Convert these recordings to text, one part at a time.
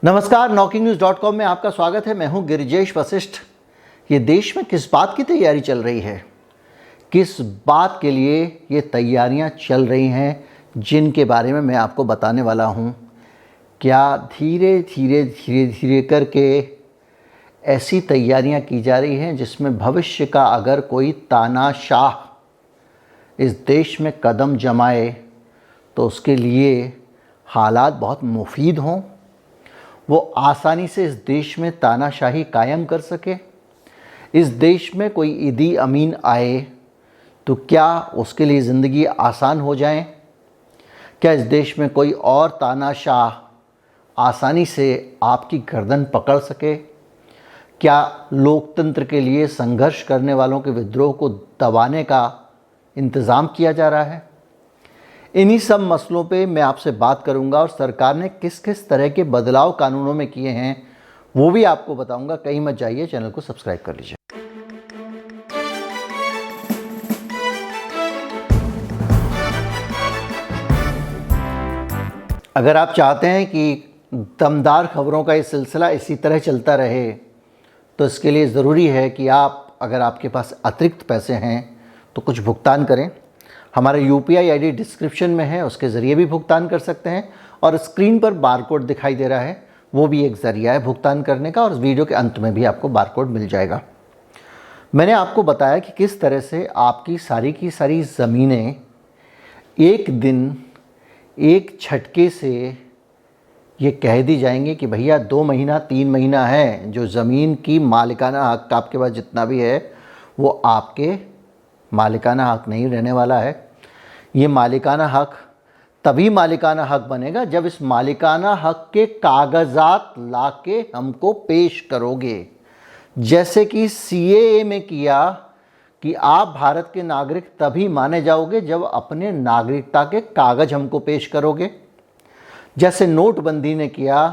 नमस्कार, NockingNews.com में आपका स्वागत है। मैं हूं गिरिजेश वशिष्ठ। ये देश में किस बात की तैयारी चल रही है, किस बात के लिए ये तैयारियां चल रही हैं, जिनके बारे में मैं आपको बताने वाला हूं। क्या धीरे धीरे करके ऐसी तैयारियां की जा रही हैं जिसमें भविष्य का अगर कोई तानाशाह इस देश में कदम जमाए तो उसके लिए हालात बहुत मुफीद हों, वो आसानी से इस देश में तानाशाही कायम कर सके। इस देश में कोई ईदी अमीन आए तो क्या उसके लिए ज़िंदगी आसान हो जाए? क्या इस देश में कोई और तानाशाह आसानी से आपकी गर्दन पकड़ सके? क्या लोकतंत्र के लिए संघर्ष करने वालों के विद्रोह को दबाने का इंतज़ाम किया जा रहा है? इन्हीं सब मसलों पे मैं आपसे बात करूंगा और सरकार ने किस किस तरह के बदलाव कानूनों में किए हैं वो भी आपको बताऊंगा। कहीं मत जाइए, चैनल को सब्सक्राइब कर लीजिए। अगर आप चाहते हैं कि दमदार खबरों का ये सिलसिला इसी तरह चलता रहे तो इसके लिए ज़रूरी है कि आप, अगर आपके पास अतिरिक्त पैसे हैं तो कुछ भुगतान करें। हमारा UPI ID डिस्क्रिप्शन में है, उसके ज़रिए भी भुगतान कर सकते हैं और स्क्रीन पर बारकोड दिखाई दे रहा है, वो भी एक ज़रिया है भुगतान करने का, और वीडियो के अंत में भी आपको बारकोड मिल जाएगा। मैंने आपको बताया कि किस तरह से आपकी सारी की सारी ज़मीनें एक दिन एक झटके से ये कह दी जाएंगी कि भैया 2 महीना 3 महीना है, जो ज़मीन की मालिकाना हक़ आपके पास जितना भी है वो आपके मालिकाना हक़ नहीं रहने वाला है। ये मालिकाना हक़ तभी मालिकाना हक़ बनेगा जब इस मालिकाना हक़ के कागज़ात लाके हमको पेश करोगे, जैसे कि CAA में किया कि आप भारत के नागरिक तभी माने जाओगे जब अपने नागरिकता के कागज़ हमको पेश करोगे। जैसे नोटबंदी ने किया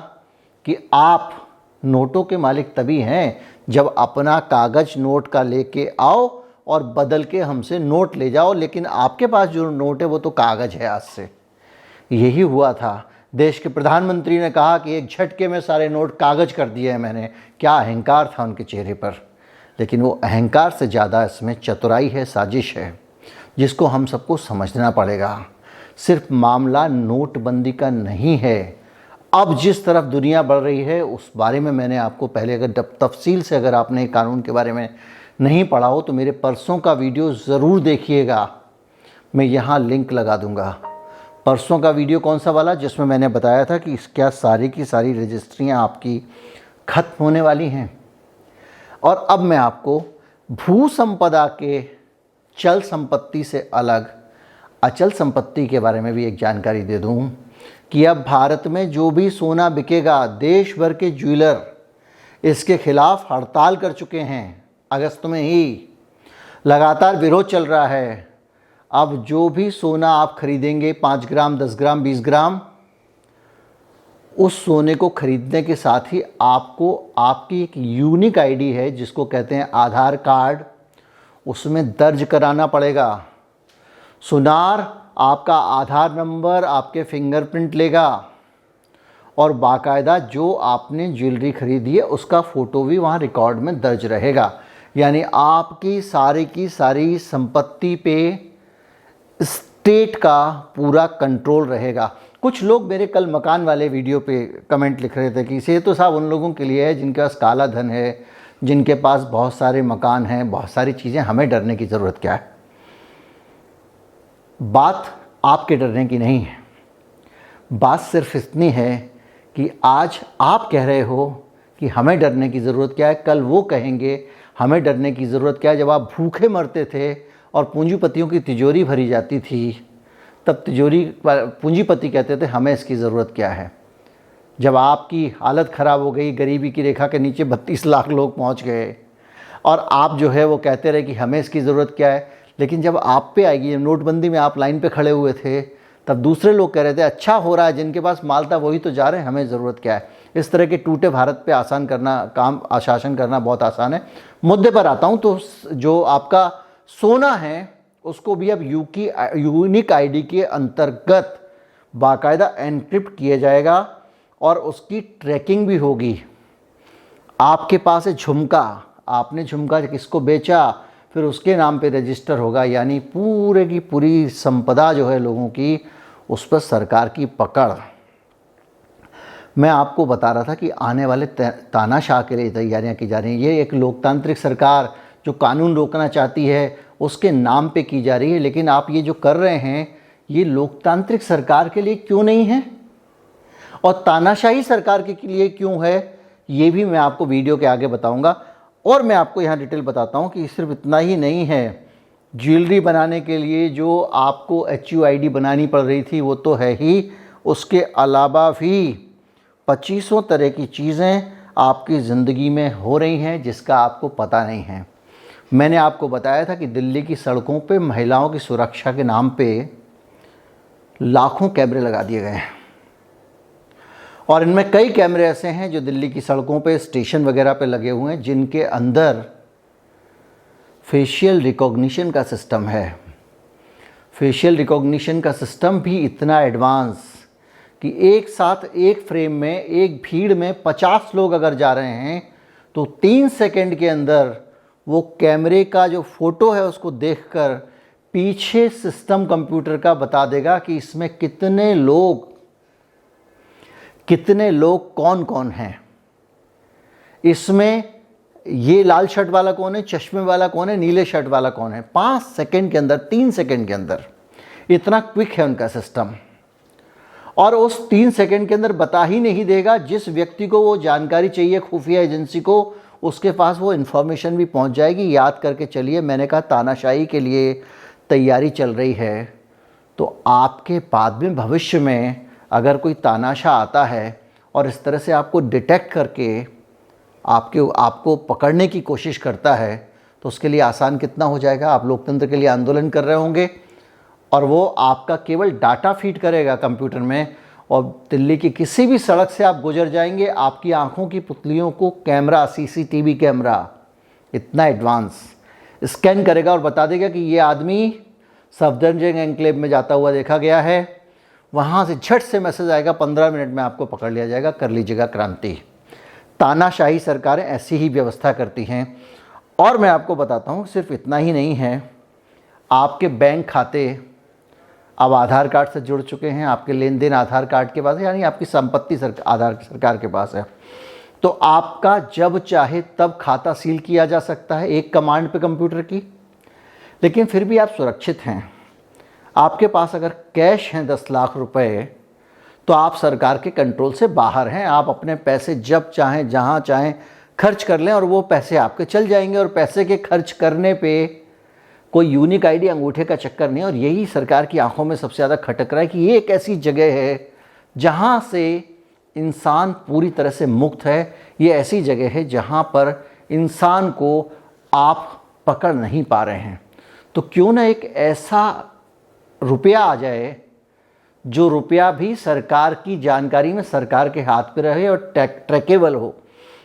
कि आप नोटों के मालिक तभी हैं जब अपना कागज़ नोट का लेके आओ और बदल के हमसे नोट ले जाओ, लेकिन आपके पास जो नोट है वो तो कागज़ है। आज से यही हुआ था। देश के प्रधानमंत्री ने कहा कि एक झटके में सारे नोट कागज़ कर दिए हैं मैंने। क्या अहंकार था उनके चेहरे पर, लेकिन वो अहंकार से ज़्यादा इसमें चतुराई है, साजिश है, जिसको हम सबको समझना पड़ेगा। सिर्फ मामला नोटबंदी का नहीं है। अब जिस तरफ दुनिया बढ़ रही है उस बारे में मैंने आपको पहले, अगर तफसील से अगर आपने कानून के बारे में नहीं पढ़ा हो तो मेरे परसों का वीडियो ज़रूर देखिएगा, मैं यहाँ लिंक लगा दूँगा। परसों का वीडियो कौन सा वाला, जिसमें मैंने बताया था कि क्या सारी की सारी रजिस्ट्रियाँ आपकी ख़त्म होने वाली हैं। और अब मैं आपको भू संपदा के चल संपत्ति से अलग अचल संपत्ति के बारे में भी एक जानकारी दे दूँ कि अब भारत में जो भी सोना बिकेगा, देश भर के ज्वेलर इसके खिलाफ हड़ताल कर चुके हैं। अगस्त में ही लगातार विरोध चल रहा है। अब जो भी सोना आप खरीदेंगे 5 ग्राम, 10 ग्राम, 20 ग्राम, उस सोने को खरीदने के साथ ही आपको आपकी एक यूनिक ID है जिसको कहते हैं आधार कार्ड, उसमें दर्ज कराना पड़ेगा। सुनार आपका आधार नंबर, आपके फिंगरप्रिंट लेगा और बाकायदा जो आपने ज्वेलरी खरीदी है उसका फ़ोटो भी वहाँ रिकॉर्ड में दर्ज रहेगा। यानी आपकी सारी की सारी संपत्ति पे स्टेट का पूरा कंट्रोल रहेगा। कुछ लोग मेरे कल मकान वाले वीडियो पे कमेंट लिख रहे थे कि इसे तो साहब उन लोगों के लिए है जिनके पास काला धन है, जिनके पास बहुत सारे मकान हैं, बहुत सारी चीज़ें, हमें डरने की ज़रूरत क्या है। बात आपके डरने की नहीं है, बात सिर्फ इतनी है कि आज आप कह रहे हो कि हमें डरने की ज़रूरत क्या है, कल वो कहेंगे हमें डरने की ज़रूरत क्या है। जब आप भूखे मरते थे और पूंजीपतियों की तिजोरी भरी जाती थी तब पूंजीपति कहते थे हमें इसकी ज़रूरत क्या है। जब आपकी हालत ख़राब हो गई, गरीबी की रेखा के नीचे 32 लाख लोग पहुंच गए और आप जो है वो कहते रहे कि हमें इसकी ज़रूरत क्या है। लेकिन जब आप पे आएगी, नोटबंदी में आप लाइन पे खड़े हुए थे, तब दूसरे लोग कह रहे थे अच्छा हो रहा है, जिनके पास माल था वही तो जा रहे हैं, हमें ज़रूरत क्या है। इस तरह के टूटे भारत पे शासन करना बहुत आसान है। मुद्दे पर आता हूँ तो जो आपका सोना है उसको भी अब यूनिक ID के अंतर्गत बाकायदा एनक्रिप्ट किया जाएगा और उसकी ट्रैकिंग भी होगी। आपके पास है झुमका, आपने झुमका किसको बेचा, फिर उसके नाम पे रजिस्टर होगा, यानी पूरे की पूरी संपदा जो है लोगों की, उस पर सरकार की पकड़। मैं आपको बता रहा था कि आने वाले तानाशाह के लिए तैयारियां की जा रही हैं। ये एक लोकतांत्रिक सरकार जो कानून रोकना चाहती है उसके नाम पे की जा रही है, लेकिन आप ये जो कर रहे हैं ये लोकतांत्रिक सरकार के लिए क्यों नहीं है और तानाशाही सरकार के लिए क्यों है, ये भी मैं आपको वीडियो के आगे बताऊंगा। और मैं आपको यहाँ डिटेल बताता हूँ कि सिर्फ इतना ही नहीं है, ज्वेलरी बनाने के लिए जो आपको HUID बनानी पड़ रही थी वो तो है ही, उसके अलावा भी 2500 तरह की चीज़ें आपकी ज़िंदगी में हो रही हैं जिसका आपको पता नहीं है। मैंने आपको बताया था कि दिल्ली की सड़कों पे महिलाओं की सुरक्षा के नाम पे लाखों कैमरे लगा दिए गए हैं और इनमें कई कैमरे ऐसे हैं जो दिल्ली की सड़कों पे, स्टेशन वगैरह पे लगे हुए हैं, जिनके अंदर फेशियल रिकॉग्निशन का सिस्टम है। फेशियल रिकॉग्निशन का सिस्टम भी इतना एडवांस कि एक साथ एक फ्रेम में, एक भीड़ में 50 लोग अगर जा रहे हैं तो 3 सेकंड के अंदर वो कैमरे का जो फ़ोटो है उसको देखकर पीछे सिस्टम कंप्यूटर का बता देगा कि इसमें कितने लोग कौन कौन हैं। इसमें ये लाल शर्ट वाला कौन है, चश्मे वाला कौन है, नीले शर्ट वाला कौन है, 5 सेकंड के अंदर, 3 सेकंड के अंदर। इतना क्विक है उनका सिस्टम। और उस 3 सेकंड के अंदर बता ही नहीं देगा, जिस व्यक्ति को वो जानकारी चाहिए खुफिया एजेंसी को, उसके पास वो इन्फॉर्मेशन भी पहुंच जाएगी। याद करके चलिए, मैंने कहा तानाशाही के लिए तैयारी चल रही है, तो आपके बाद में भविष्य में अगर कोई तानाशाह आता है और इस तरह से आपको डिटेक्ट करके आपको पकड़ने की कोशिश करता है, तो उसके लिए आसान कितना हो जाएगा। आप लोकतंत्र के लिए आंदोलन कर रहे होंगे और वो आपका केवल डाटा फीड करेगा कंप्यूटर में, और दिल्ली की किसी भी सड़क से आप गुजर जाएंगे, आपकी आंखों की पुतलियों को कैमरा, CCTV कैमरा इतना एडवांस स्कैन करेगा और बता देगा कि ये आदमी सफदरजंग एनक्लेव में जाता हुआ देखा गया है। वहाँ से झट से मैसेज आएगा, 15 मिनट में आपको पकड़ लिया जाएगा, कर लीजिएगा क्रांति। तानाशाही सरकारें ऐसी ही व्यवस्था करती हैं। और मैं आपको बताता हूँ, सिर्फ इतना ही नहीं है, आपके बैंक खाते अब आधार कार्ड से जुड़ चुके हैं, आपके लेन देन आधार कार्ड के पास है, यानी आपकी संपत्ति आधार सरकार के पास है। तो आपका जब चाहे तब खाता सील किया जा सकता है एक कमांड पे कंप्यूटर की। लेकिन फिर भी आप सुरक्षित हैं। आपके पास अगर कैश हैं 10 लाख रुपए, तो आप सरकार के कंट्रोल से बाहर हैं। आप अपने पैसे जब चाहें, जहाँ चाहें खर्च कर लें और वो पैसे आपके चल जाएंगे। और पैसे के खर्च करने पे कोई यूनिक ID, अंगूठे का चक्कर नहीं। और यही सरकार की आंखों में सबसे ज़्यादा खटक रहा है कि ये एक ऐसी जगह है जहाँ से इंसान पूरी तरह से मुक्त है। ये ऐसी जगह है जहाँ पर इंसान को आप पकड़ नहीं पा रहे हैं। तो क्यों ना एक ऐसा रुपया आ जाए जो रुपया भी सरकार की जानकारी में, सरकार के हाथ पे रहे और ट्रैकेबल हो।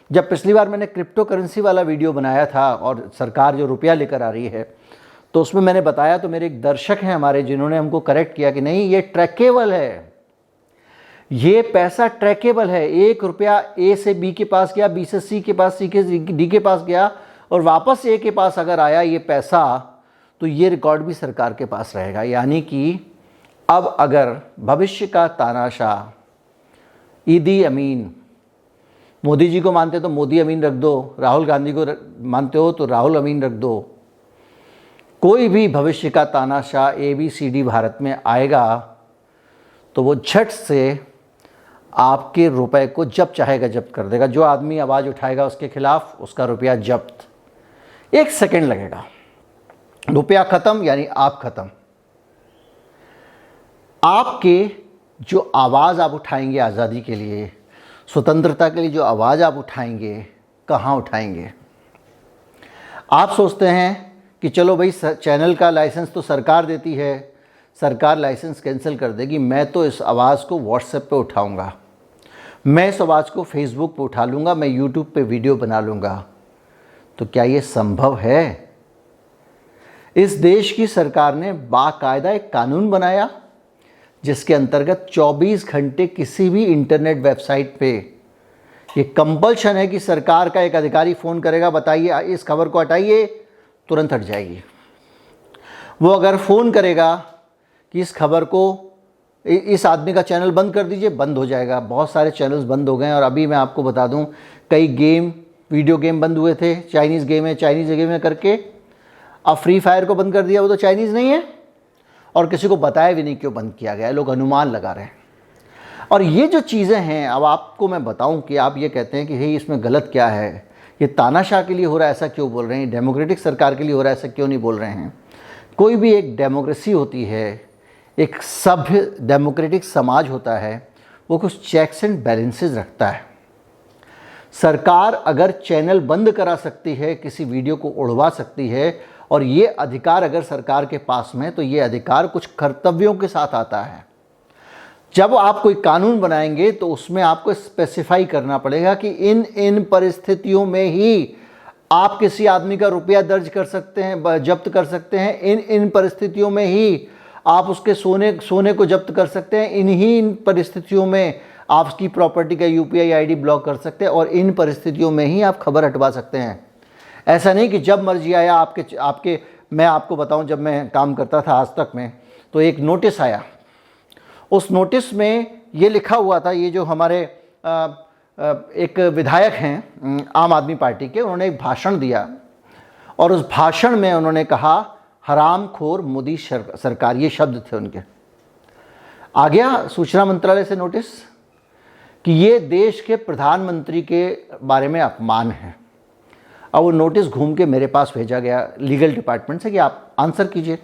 जब पिछली बार मैंने क्रिप्टो करेंसी वाला वीडियो बनाया था और सरकार जो रुपया लेकर आ रही है, तो उसमें मैंने बताया, तो मेरे एक दर्शक हैं हमारे जिन्होंने हमको करेक्ट किया कि नहीं, ये ट्रैकेबल है, ये पैसा ट्रैकेबल है। 1 रुपया A से B के पास गया, B से C के पास, C से D के पास गया और वापस A के पास अगर आया ये पैसा, तो ये रिकॉर्ड भी सरकार के पास रहेगा। यानी कि अब अगर भविष्य का तानाशाह ईदी अमीन, मोदी जी को मानते तो मोदी अमीन रख दो, राहुल गांधी को मानते हो तो राहुल अमीन रख दो, कोई भी भविष्य का तानाशाह ABCD भारत में आएगा तो वो झट से आपके रुपए को जब चाहेगा जब्त कर देगा। जो आदमी आवाज़ उठाएगा उसके खिलाफ, उसका रुपया जब्त। 1 सेकंड लगेगा, रुपया ख़त्म, यानी आप ख़त्म। आपके जो आवाज़ आप उठाएंगे आज़ादी के लिए, स्वतंत्रता के लिए जो आवाज़ आप उठाएंगे, कहाँ उठाएंगे? आप सोचते हैं कि चलो भाई चैनल का लाइसेंस तो सरकार देती है, सरकार लाइसेंस कैंसिल कर देगी, मैं तो इस आवाज़ को व्हाट्सएप पे उठाऊंगा, मैं इस आवाज़ को फेसबुक पे उठा लूँगा, मैं यूट्यूब पे वीडियो बना लूँगा। तो क्या ये संभव है? इस देश की सरकार ने बाकायदा एक कानून बनाया जिसके अंतर्गत 24 घंटे किसी भी इंटरनेट वेबसाइट पे ये कंपल्शन है कि सरकार का एक अधिकारी फ़ोन करेगा, बताइए इस खबर को हटाइए, तुरंत हट जाएगी। वो अगर फ़ोन करेगा कि इस खबर को, इस आदमी का चैनल बंद कर दीजिए, बंद हो जाएगा। बहुत सारे चैनल्स बंद हो गए हैं। और अभी मैं आपको बता दूं, कई गेम, वीडियो गेम बंद हुए थे। चाइनीज़ गेम है करके अब फ्री फायर को बंद कर दिया। वो तो चाइनीज़ नहीं है और किसी को बताया भी नहीं क्यों बंद किया गया है, लोग अनुमान लगा रहे हैं। और ये जो चीज़ें हैं, अब आपको मैं बताऊं कि आप ये कहते हैं कि हे इसमें गलत क्या है, ये तानाशाह के लिए हो रहा है ऐसा क्यों बोल रहे हैं, डेमोक्रेटिक सरकार के लिए हो रहा है ऐसा क्यों नहीं बोल रहे हैं। कोई भी एक डेमोक्रेसी होती है, एक सभ्य डेमोक्रेटिक समाज होता है, वो कुछ चेक्स एंड बैलेंसेस रखता है। सरकार अगर चैनल बंद करा सकती है, किसी वीडियो को उड़वा सकती है, और ये अधिकार अगर सरकार के पास में, तो ये अधिकार कुछ कर्तव्यों के साथ आता है। जब आप कोई कानून बनाएंगे तो उसमें आपको स्पेसिफाई करना पड़ेगा कि इन परिस्थितियों में ही आप किसी आदमी का रुपया दर्ज कर सकते हैं, जब्त कर सकते हैं। इन परिस्थितियों में ही आप उसके सोने को जब्त कर सकते हैं। इन परिस्थितियों में आप उसकी प्रॉपर्टी का UPI ID ब्लॉक कर सकते हैं, और इन परिस्थितियों में ही आप खबर हटवा सकते हैं। ऐसा नहीं कि जब मर्जी आया आपके मैं आपको बताऊं, जब मैं काम करता था आज तक में, तो एक नोटिस आया। उस नोटिस में ये लिखा हुआ था, ये जो हमारे एक विधायक हैं आम आदमी पार्टी के, उन्होंने एक भाषण दिया और उस भाषण में उन्होंने कहा हरामखोर मोदी सरकार, ये शब्द थे उनके। आ गया सूचना मंत्रालय से नोटिस कि ये देश के प्रधानमंत्री के बारे में अपमान है। अब वो नोटिस घूम के मेरे पास भेजा गया लीगल डिपार्टमेंट से कि आप आंसर कीजिए।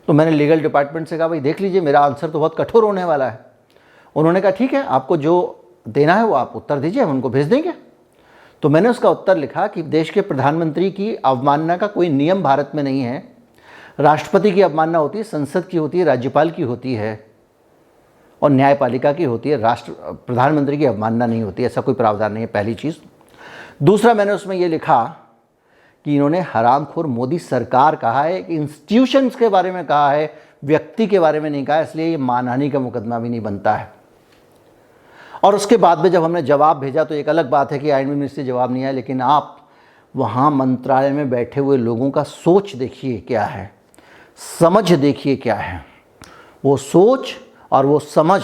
तो मैंने लीगल डिपार्टमेंट से कहा भाई देख लीजिए, मेरा आंसर तो बहुत कठोर होने वाला है। उन्होंने कहा ठीक है, आपको जो देना है वो आप उत्तर दीजिए, हम उनको भेज देंगे। तो मैंने उसका उत्तर लिखा कि देश के प्रधानमंत्री की अवमानना का कोई नियम भारत में नहीं है। राष्ट्रपति की अवमानना होती है, संसद की होती है, राज्यपाल की होती है और न्यायपालिका की होती है। प्रधानमंत्री की अवमानना नहीं होती, ऐसा कोई प्रावधान नहीं है, पहली चीज़। दूसरा, मैंने उसमें ये लिखा कि इन्होंने हरामखोर मोदी सरकार कहा है, कि इंस्टीट्यूशंस के बारे में कहा है, व्यक्ति के बारे में नहीं कहा, इसलिए ये मानहानि का मुकदमा भी नहीं बनता है। और उसके बाद में जब हमने जवाब भेजा तो एक अलग बात है कि आईएनबी मिनिस्ट्री जवाब नहीं आया, लेकिन आप वहाँ मंत्रालय में बैठे हुए लोगों का सोच देखिए क्या है, समझ देखिए क्या है। वो सोच और वो समझ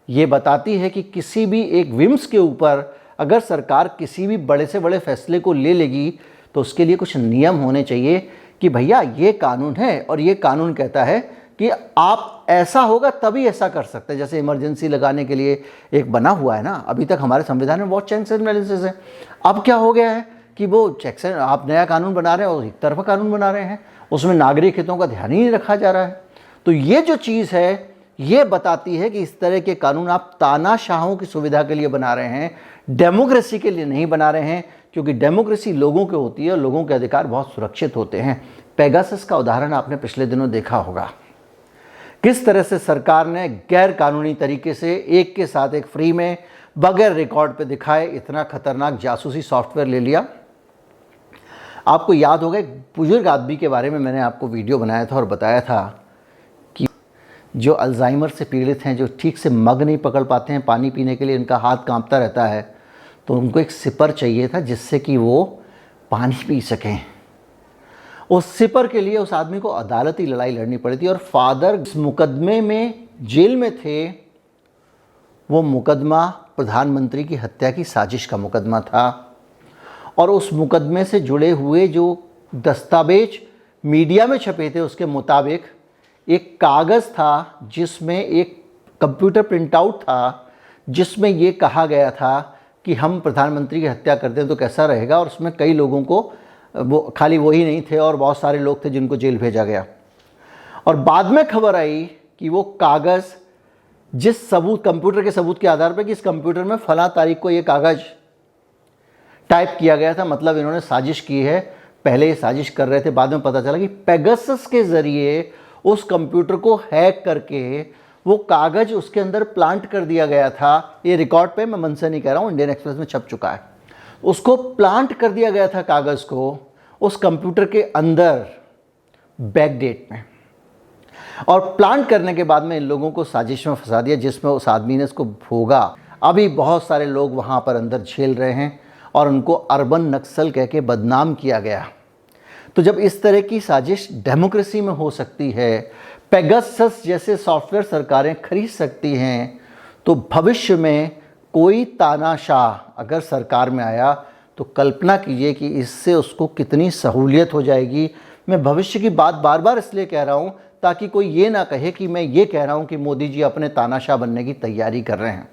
ये बताती है कि किसी भी एक विम्स के ऊपर अगर सरकार किसी भी बड़े से बड़े फैसले को ले लेगी तो उसके लिए कुछ नियम होने चाहिए कि भैया ये कानून है और ये कानून कहता है कि आप ऐसा होगा तभी ऐसा कर सकते हैं। जैसे इमरजेंसी लगाने के लिए एक बना हुआ है ना, अभी तक हमारे संविधान में बहुत चेक्स एंड बैलेंसेस है। अब क्या हो गया है कि वो चेक्स एंड, आप नया कानून बना रहे हैं और एक तरफा कानून बना रहे हैं, उसमें नागरिक हितों का ध्यान ही नहीं रखा जा रहा है। तो ये जो चीज़ है ये बताती है कि इस तरह के कानून आप तानाशाहों की सुविधा के लिए बना रहे हैं, डेमोक्रेसी के लिए नहीं बना रहे हैं। क्योंकि डेमोक्रेसी लोगों की होती है और लोगों के अधिकार बहुत सुरक्षित होते हैं। पेगासस का उदाहरण आपने पिछले दिनों देखा होगा, किस तरह से सरकार ने गैर कानूनी तरीके से एक के साथ एक फ्री में बगैर रिकॉर्ड पे दिखाए इतना खतरनाक जासूसी सॉफ्टवेयर ले लिया। आपको याद होगा एक बुजुर्ग आदमी के बारे में मैंने आपको वीडियो बनाया था और बताया था कि जो अल्जाइमर से पीड़ित हैं, जो ठीक से मग नहीं पकड़ पाते हैं पानी पीने के लिए, उनका हाथ कांपता रहता है, तो उनको एक सिपर चाहिए था जिससे कि वो पानी पी सकें। उस सिपर के लिए उस आदमी को अदालती लड़ाई लड़नी पड़ी थी और फादर इस मुकदमे में जेल में थे। वो मुकदमा प्रधानमंत्री की हत्या की साजिश का मुकदमा था और उस मुकदमे से जुड़े हुए जो दस्तावेज मीडिया में छपे थे उसके मुताबिक एक कागज़ था जिसमें एक कंप्यूटर प्रिंटआउट था जिसमें ये कहा गया था कि हम प्रधानमंत्री की हत्या कर दें तो कैसा रहेगा। और उसमें कई लोगों को, वो खाली वही नहीं थे और बहुत सारे लोग थे जिनको जेल भेजा गया। और बाद में खबर आई कि वो कागज़ जिस सबूत, कंप्यूटर के सबूत के आधार पर कि इस कंप्यूटर में फला तारीख को ये कागज़ टाइप किया गया था, मतलब इन्होंने साजिश की है। पहले ये साजिश कर रहे थे, बाद में पता चला कि पेगासस के ज़रिए उस कंप्यूटर को हैक करके वो कागज़ उसके अंदर प्लांट कर दिया गया था। ये रिकॉर्ड पे, मैं मन से नहीं कह रहा हूँ, इंडियन एक्सप्रेस में छप चुका है। उसको प्लांट कर दिया गया था कागज़ को उस कंप्यूटर के अंदर बैकडेट में। और प्लान करने के बाद में इन लोगों को साजिश में फंसा दिया, जिसमें उस आदमी ने इसको भोगा। अभी बहुत सारे लोग वहाँ पर अंदर झेल रहे हैं और उनको अर्बन नक्सल कह के बदनाम किया गया। तो जब इस तरह की साजिश डेमोक्रेसी में हो सकती है, पेगासस जैसे सॉफ्टवेयर सरकारें खरीद सकती हैं, तो भविष्य में कोई तानाशाह अगर सरकार में आया तो कल्पना कीजिए कि इससे उसको कितनी सहूलियत हो जाएगी। मैं भविष्य की बात बार बार इसलिए कह रहा हूँ ताकि कोई ये ना कहे कि मैं ये कह रहा हूँ कि मोदी जी अपने तानाशाह बनने की तैयारी कर रहे हैं।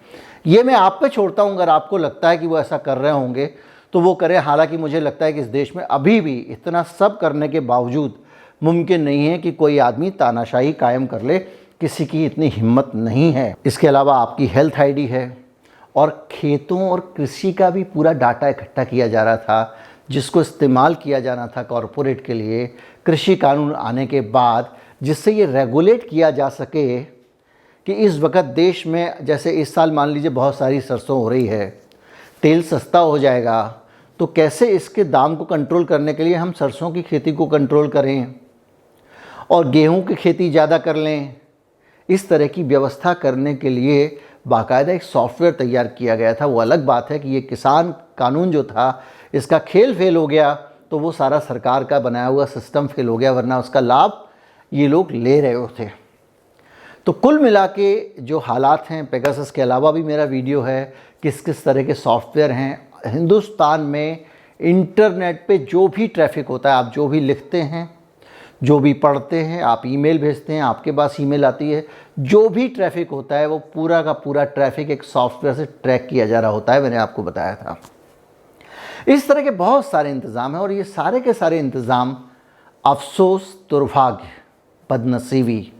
ये मैं आप पे छोड़ता हूँ, अगर आपको लगता है कि वो ऐसा कर रहे होंगे तो वो करें। हालांकि मुझे लगता है कि इस देश में अभी भी इतना सब करने के बावजूद मुमकिन नहीं है कि कोई आदमी तानाशाही कायम कर ले, किसी की इतनी हिम्मत नहीं है। इसके अलावा आपकी हेल्थ आईडी है और खेतों और कृषि का भी पूरा डाटा इकट्ठा किया जा रहा था, जिसको इस्तेमाल किया जाना था कॉरपोरेट के लिए। कृषि कानून आने के बाद जिससे ये रेगुलेट किया जा सके कि इस वक्त देश में, जैसे इस साल मान लीजिए बहुत सारी सरसों हो रही है, तेल सस्ता हो जाएगा, तो कैसे इसके दाम को कंट्रोल करने के लिए हम सरसों की खेती को कंट्रोल करें और गेहूं की खेती ज़्यादा कर लें। इस तरह की व्यवस्था करने के लिए बाकायदा एक सॉफ्टवेयर तैयार किया गया था। वो अलग बात है कि ये किसान कानून जो था इसका खेल फेल हो गया, तो वो सारा सरकार का बनाया हुआ सिस्टम फेल हो गया, वरना उसका लाभ ये लोग ले रहे होते। तो कुल मिला के जो हालात हैं, पेगासस के अलावा भी मेरा वीडियो है किस किस तरह के सॉफ्टवेयर हैं हिंदुस्तान में। इंटरनेट पे जो भी ट्रैफिक होता है, आप जो भी लिखते हैं, जो भी पढ़ते हैं, आप ईमेल भेजते हैं, आपके पास ईमेल आती है, जो भी ट्रैफिक होता है वो पूरा का पूरा ट्रैफिक एक सॉफ्टवेयर से ट्रैक किया जा रहा होता है। मैंने आपको बताया था। इस तरह के बहुत सारे इंतज़ाम हैं और ये सारे के सारे इंतज़ाम अफसोस, दुर्भाग्य, बदनसीबी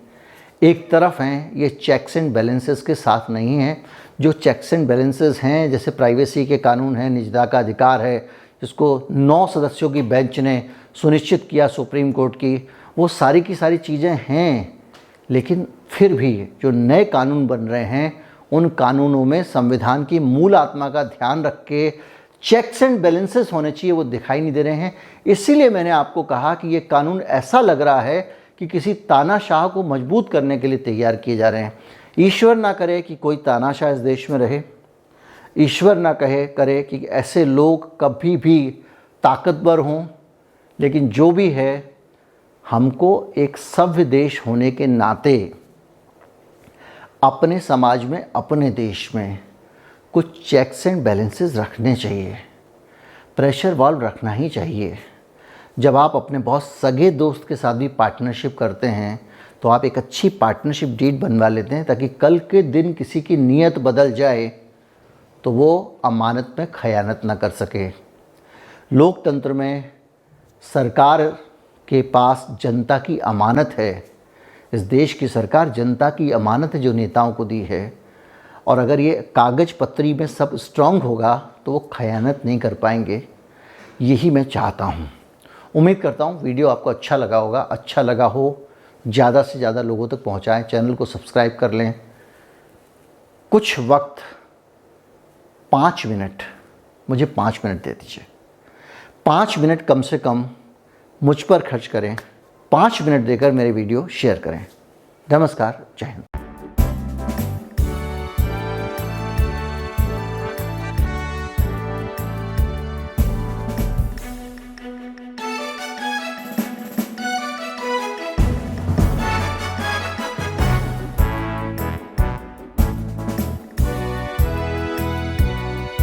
एक तरफ हैं, ये चेक्स एंड बैलेंसेस के साथ नहीं हैं। जो चेक्स एंड बैलेंसेस हैं, जैसे प्राइवेसी के कानून हैं, निजता का अधिकार है, जिसको 9 सदस्यों की बेंच ने सुनिश्चित किया सुप्रीम कोर्ट की, वो सारी की सारी चीज़ें हैं। लेकिन फिर भी जो नए कानून बन रहे हैं उन कानूनों में संविधान की मूल आत्मा का ध्यान रख के चेक्स एंड बैलेंसेस होने चाहिए, वो दिखाई नहीं दे रहे हैं। इसीलिए मैंने आपको कहा कि ये कानून ऐसा लग रहा है कि किसी तानाशाह को मजबूत करने के लिए तैयार किए जा रहे हैं। ईश्वर ना करे कि कोई तानाशाह इस देश में रहे, ईश्वर ना करे कि ऐसे लोग कभी भी ताकतवर हों। लेकिन जो भी है, हमको एक सभ्य देश होने के नाते अपने समाज में, अपने देश में कुछ चेक्स एंड बैलेंसेस रखने चाहिए, प्रेशर वाल्व रखना ही चाहिए। जब आप अपने बहुत सगे दोस्त के साथ भी पार्टनरशिप करते हैं तो आप एक अच्छी पार्टनरशिप डीड बनवा लेते हैं, ताकि कल के दिन किसी की नीयत बदल जाए तो वो अमानत में खयानत ना कर सके। लोकतंत्र में सरकार के पास जनता की अमानत है। इस देश की सरकार जनता की अमानत है जो नेताओं को दी है, और अगर ये कागज़ पत्री में सब स्ट्रांग होगा तो वो खयानत नहीं कर पाएंगे। यही मैं चाहता हूँ। उम्मीद करता हूँ वीडियो आपको अच्छा लगा होगा। अच्छा लगा हो ज़्यादा से ज़्यादा लोगों तक पहुँचाएं, चैनल को सब्सक्राइब कर लें। कुछ वक्त 5 मिनट, मुझे 5 मिनट दे दीजिए। 5 मिनट कम से कम मुझ पर खर्च करें, 5 मिनट देकर मेरे वीडियो शेयर करें। नमस्कार, जय हिंद।